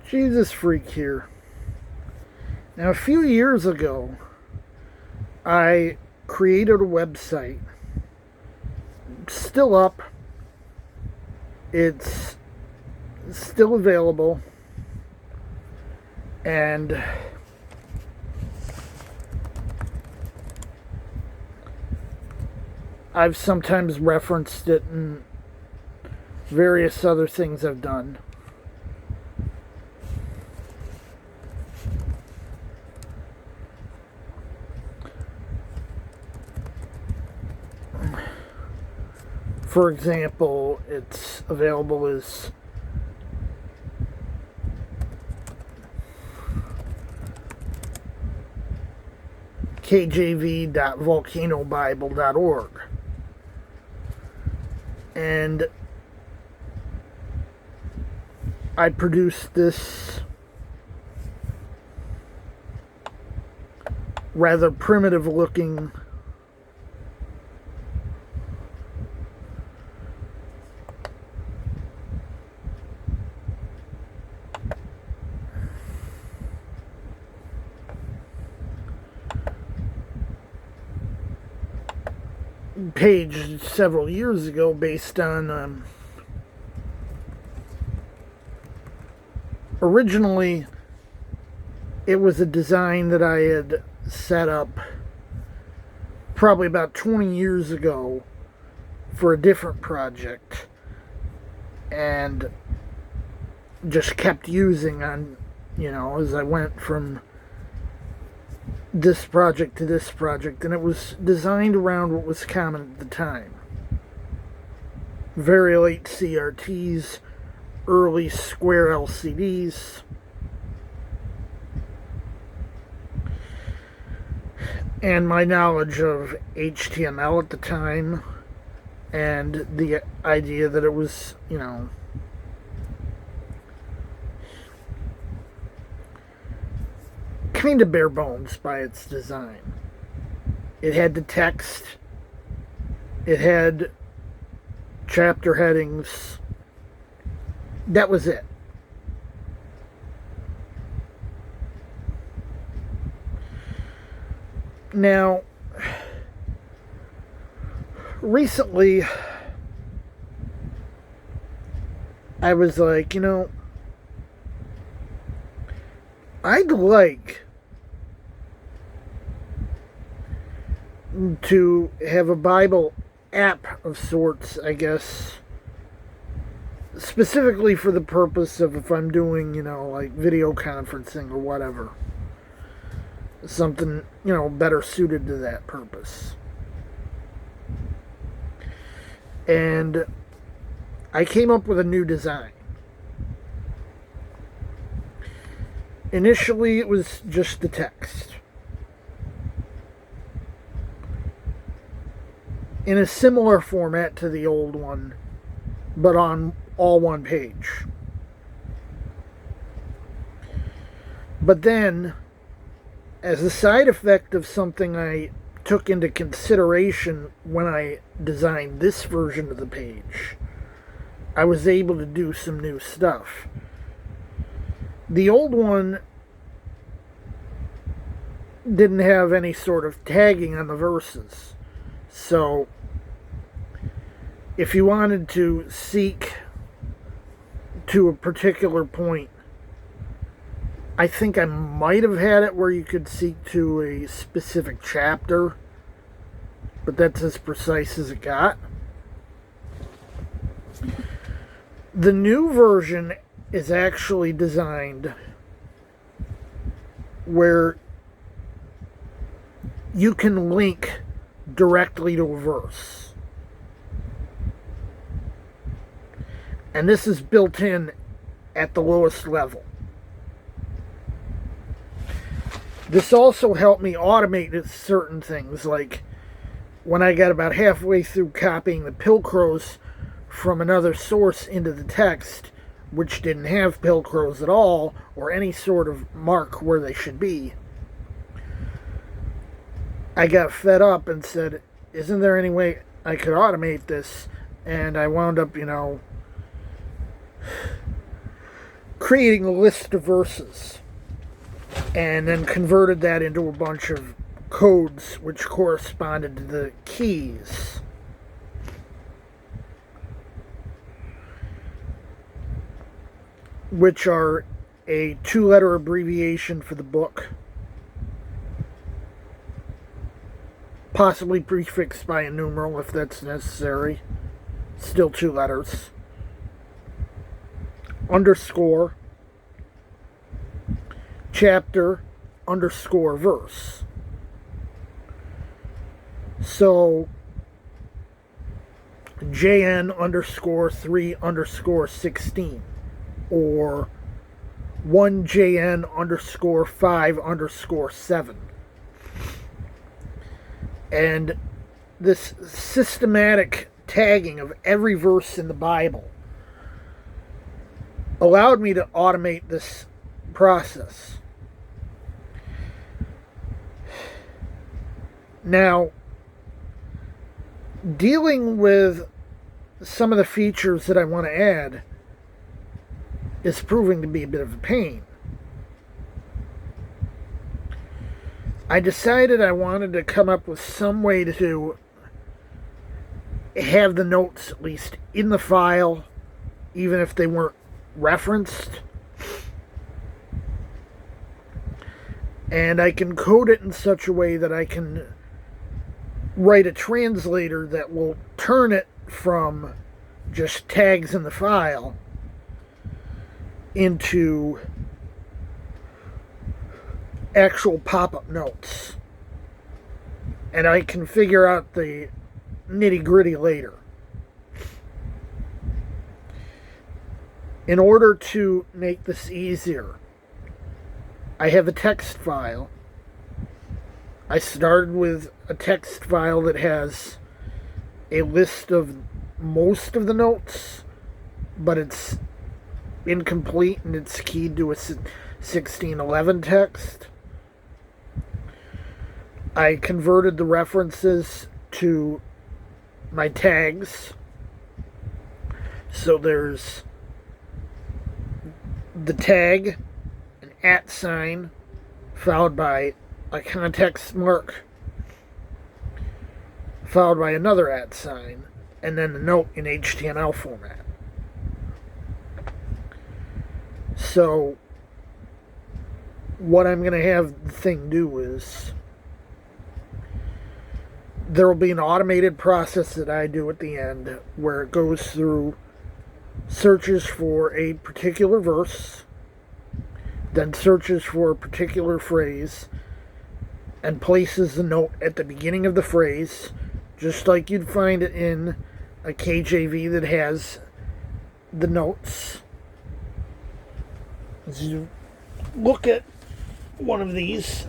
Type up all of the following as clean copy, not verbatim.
Jesus freak here. Now, a few years ago, I created a website. It's still up. It's still available. And I've sometimes referenced it in various other things I've done. For example, it's available as kjv.volcanobible.org. And I produced this rather primitive looking page several years ago based on originally it was a design that I had set up probably about 20 years ago for a different project and just kept using on, as I went from this project to this project, and it was designed around what was common at the time. Very late CRTs, early square LCDs, and my knowledge of HTML at the time, and the idea that it was, kind of bare bones by its design. It had the text, it had chapter headings, that was it. Now, recently, I was like, I'd like to have a Bible app of sorts, I guess, specifically for the purpose of if I'm doing, like video conferencing or whatever. Something, better suited to that purpose. And I came up with a new design. Initially, it was just the text. In a similar format to the old one, but on all one page. But then, as a side effect of something I took into consideration when I designed this version of the page, I was able to do some new stuff. The old one didn't have any sort of tagging on the verses. So, if you wanted to seek to a particular point, I think I might have had it where you could seek to a specific chapter, but that's as precise as it got. The new version is actually designed where you can link directly to a verse. And this is built in at the lowest level. This also helped me automate certain things, like when I got about halfway through copying the pilcrows from another source into the text, which didn't have pilcrows at all, or any sort of mark where they should be, I got fed up and said, isn't there any way I could automate this? And I wound up, creating a list of verses and then converted that into a bunch of codes which corresponded to the keys. Which are a 2-letter abbreviation for the book, possibly prefixed by a numeral if that's necessary, still 2 letters, underscore, chapter, underscore, verse. So JN underscore 3 underscore 16, or 1JN underscore 5 underscore 7. And this systematic tagging of every verse in the Bible allowed me to automate this process. Now, dealing with some of the features that I want to add is proving to be a bit of a pain. I decided I wanted to come up with some way to have the notes at least in the file, even if they weren't referenced. And I can code it in such a way that I can write a translator that will turn it from just tags in the file into actual pop-up notes. And I can figure out the nitty-gritty later. In order to make this easier, I have a text file. I started with a text file that has a list of most of the notes, but it's incomplete and it's keyed to a 1611 text. I converted the references to my tags. So there's the tag, an @ sign, followed by a context mark, followed by another @ sign, and then a note in HTML format. So what I'm going to have the thing do is there will be an automated process that I do at the end where it goes through, searches for a particular verse, then searches for a particular phrase, and places the note at the beginning of the phrase, just like you'd find it in a KJV that has the notes. As you look at one of these,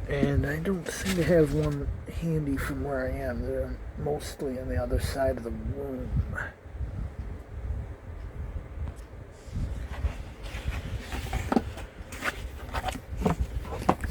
and I don't seem to have one handy from where I am. They're mostly on the other side of the room.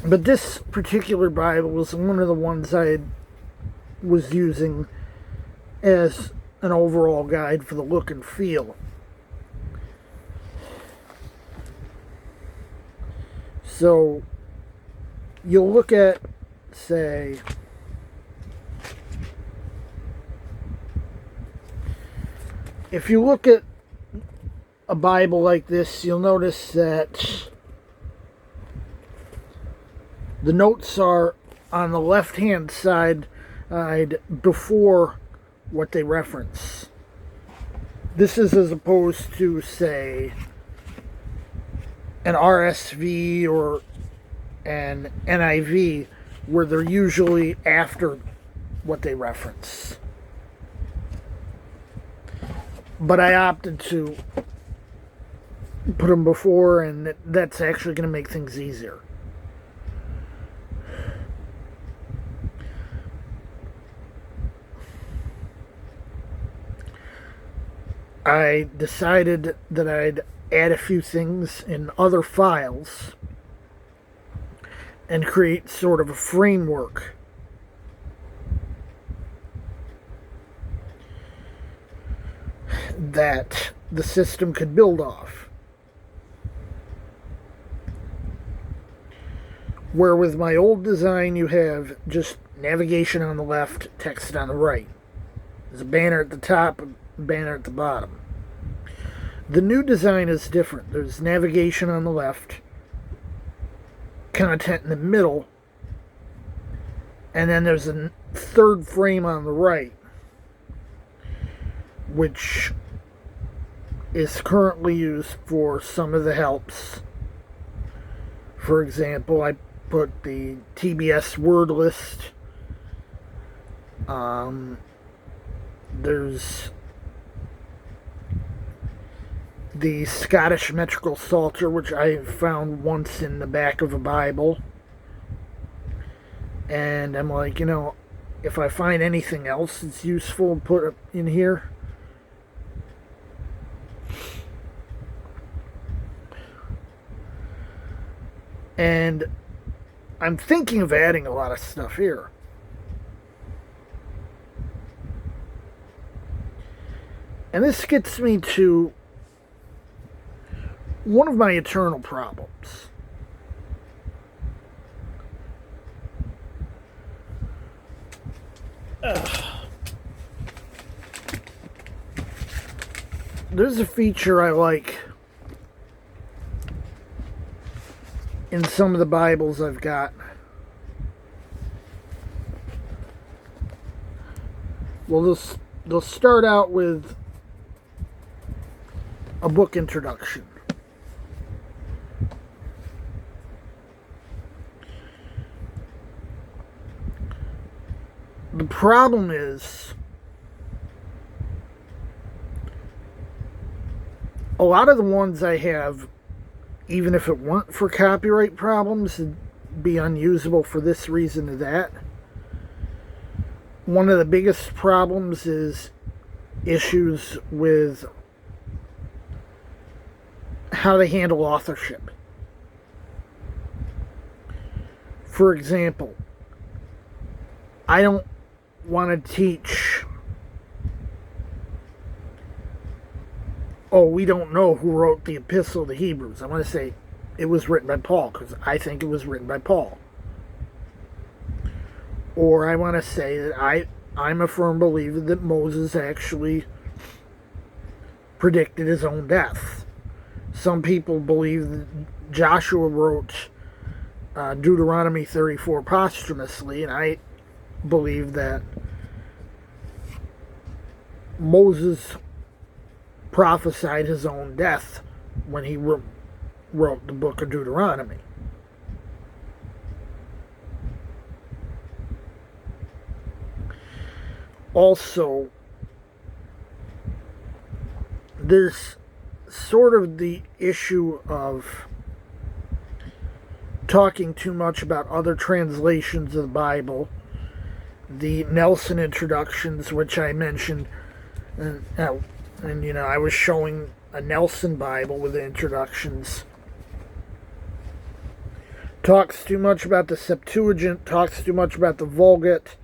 But this particular Bible was one of the ones I was using as an overall guide for the look and feel. So you'll look at, say, if you look at a Bible like this, you'll notice that the notes are on the left-hand side before what they reference. This is as opposed to, say, an RSV or an NIV, where they're usually after what they reference. But I opted to put them before, and that's actually going to make things easier. I decided that I'd add a few things in other files and create sort of a framework. that the system could build off. Where with my old design, you have just navigation on the left, text on the right. There's a banner at the top, a banner at the bottom. The new design is different. There's navigation on the left, content in the middle, and then there's a third frame on the right, which is currently used for some of the helps. For example, I put the TBS word list. There's the Scottish metrical psalter, which I found once in the back of a Bible. And I'm like, if I find anything else that's useful, put it in here. And I'm thinking of adding a lot of stuff here. And this gets me to one of my eternal problems. There's a feature I like in some of the Bibles I've got. Well, they'll start out with a book introduction. The problem is, a lot of the ones I have, even if it weren't for copyright problems, it'd be unusable for this reason or that. One of the biggest problems is issues with how they handle authorship. For example, I don't want to teach, we don't know who wrote the Epistle to the Hebrews. I want to say it was written by Paul, because I think it was written by Paul. Or I want to say that I'm a firm believer that Moses actually predicted his own death. Some people believe that Joshua wrote Deuteronomy 34 posthumously, and I believe that Moses prophesied his own death when he wrote the book of Deuteronomy. Also, there's sort of the issue of talking too much about other translations of the Bible. The Nelson introductions, which I mentioned, and I was showing a Nelson Bible with the introductions. Talks too much about the Septuagint, talks too much about the Vulgate,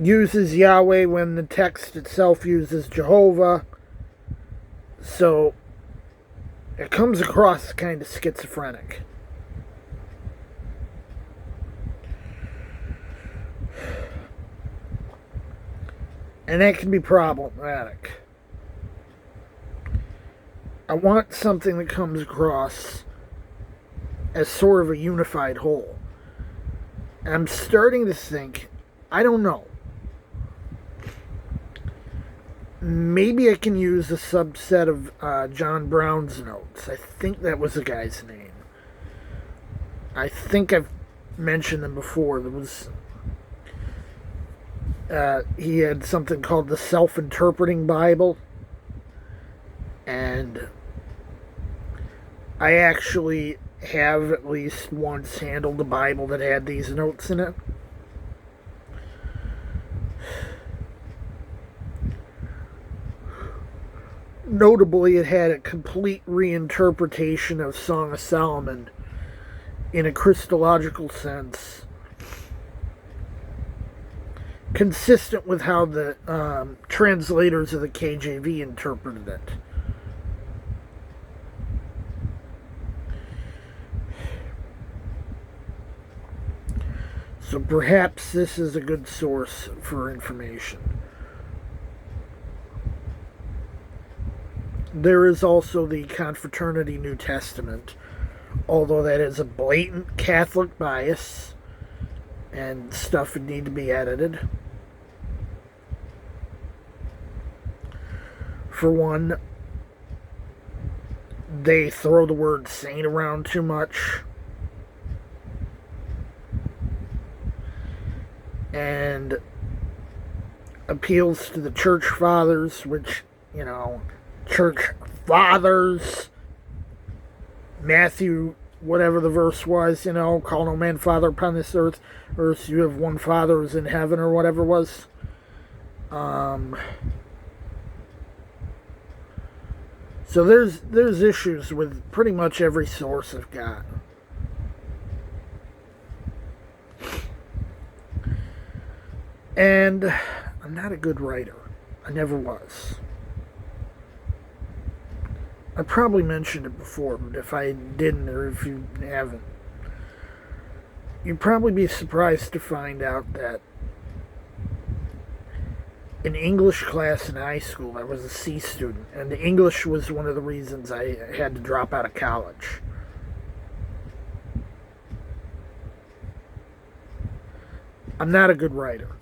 uses Yahweh when the text itself uses Jehovah. So it comes across kind of schizophrenic. And that can be problematic. I want something that comes across as sort of a unified whole. And I'm starting to think, I don't know, maybe I can use a subset of John Brown's notes. I think that was the guy's name. I think I've mentioned them before. There was he had something called the Self-Interpreting Bible, and I actually have at least once handled a Bible that had these notes in it. Notably, it had a complete reinterpretation of Song of Solomon in a Christological sense. consistent with how the translators of the KJV interpreted it. So perhaps this is a good source for information. There is also the Confraternity New Testament, although that is a blatant Catholic bias and stuff would need to be edited. For one, they throw the word saint around too much. And appeals to the church fathers, which, church fathers, Matthew, whatever the verse was, call no man father upon this earth, or else you have one father who's in heaven, or whatever it was. So there's issues with pretty much every source I've got. And I'm not a good writer. I never was. I probably mentioned it before, but if I didn't, or if you haven't, you'd probably be surprised to find out that in English class in high school, I was a C student, and the English was one of the reasons I had to drop out of college. I'm not a good writer.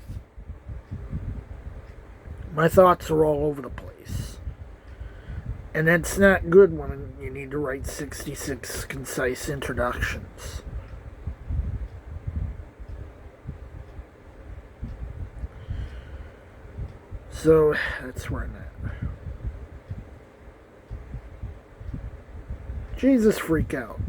My thoughts are all over the place. And that's not good when you need to write 66 concise introductions. So, that's where I'm at. Jesus freak out.